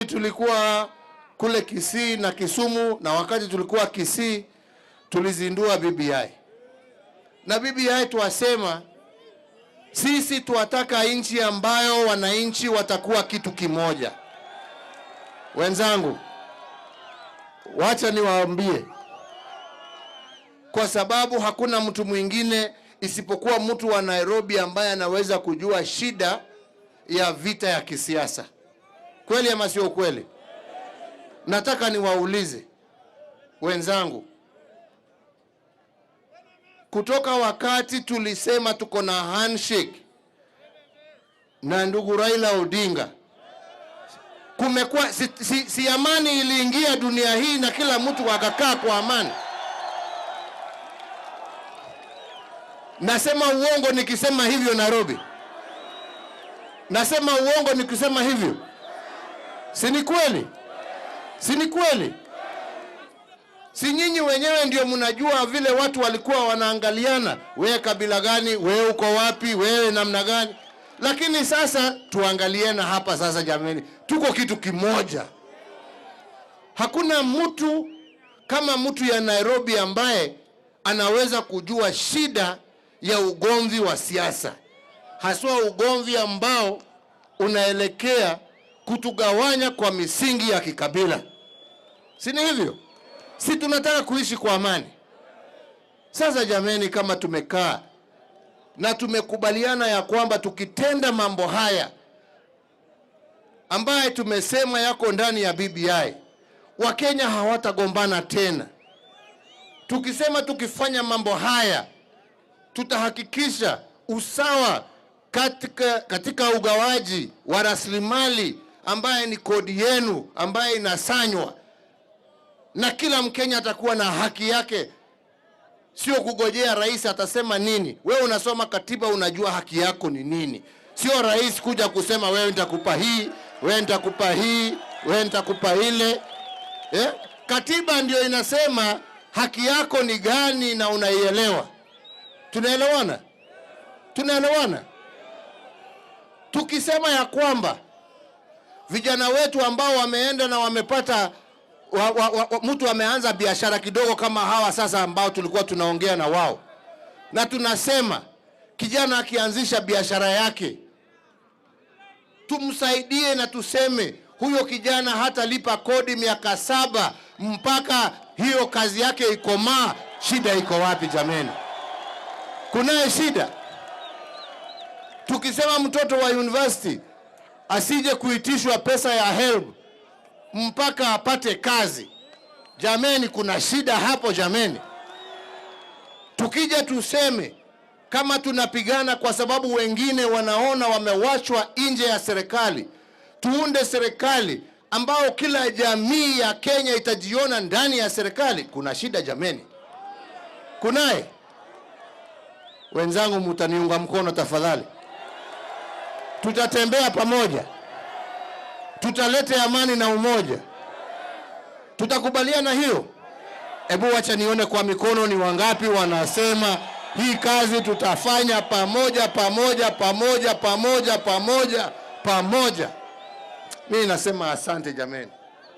Tulikuwa kule Kisii na Kisumu, na wakati tulikuwa Kisii tulizindua BBI. Na BBI tuwasema sisi tuwataka nchi ambayo wananchi watakuwa kitu kimoja. Wenzangu, wacha niwaambie, kwa sababu hakuna mtu mwingine isipokuwa mtu wa Nairobi ambaye anaweza kujua shida ya vita ya kisiasa. Kweli ama sio kweli? Nataka niwaulize wenzangu, kutoka wakati tulisema tuko na handshake na ndugu Raila Odinga, kumekuwa si amani iliingia dunia hii na kila mtu akakaa kwa amani? Nasema uongo nikisema hivyo Nairobi? Nasema uongo nikisema hivyo? Si ni kweli? Si ni kweli? Si nyinyi wenyewe ndio mnajua vile watu walikuwa wanaangaliana, wewe kabila gani, wewe uko wapi, wewe namna gani? Lakini sasa tuangaliena hapa sasa jameni, tuko kitu kimoja. Hakuna mtu kama mtu ya Nairobi ambaye anaweza kujua shida ya ugomvi wa siasa, haswa ugomvi ambao unaelekea kutugawanya kwa misingi ya kikabila. Si ni hivyo? Si tunataka kuishi kwa amani? Sasa jameni, kama tumekaa na tumekubaliana ya kwamba tukitenda mambo haya ambaye tumesema yako ndani ya BBI, Wakenya hawatagombana tena. Tukisema tukifanya mambo haya tutahakikisha usawa katika ugawaji wa rasilimali ambaye ni kodi yenu ambaye inasanywa, na kila Mkenya atakuwa na haki yake, sio kugojea rais atasema nini. Wewe unasoma katiba, unajua haki yako ni nini. Sio rais kuja kusema wewe nitakupa hii, wewe nitakupa hii, wewe nitakupa ile. Katiba ndio inasema haki yako ni gani na unaielewa. Tunaelewana? Tunaelewana? Tukisema ya kwamba vijana wetu ambao wameenda na wamepata mtu ameanza biashara kidogo kama hawa sasa ambao tulikuwa tunaongea na wao, na tunasema kijana akianzisha biashara yake tumsaidie na tuseme huyo kijana hatalipa kodi miaka 7 mpaka hiyo kazi yake ikomaa. Shida iko wapi jameni? Kunaye shida? Tukisema mtoto wa university asije kuitishwa pesa ya HELB mpaka apate kazi, jameni, kuna shida hapo jameni? Tukija tuseme kama tunapigana kwa sababu wengine wanaona wamewachwa nje ya serikali, tuunde serikali ambao kila jamii ya Kenya itajiona ndani ya serikali, kuna shida jameni? Kunaye? Wenzangu, mtaniunga mkono tafadhali. Tutatembea pamoja, tutalete amani na umoja, tutakubaliana hiyo? Hebu wacha nione kwa mikono ni wangapi wanasema hii kazi tutafanya pamoja pamoja pamoja pamoja pamoja pamoja. Mimi nasema asante jameni.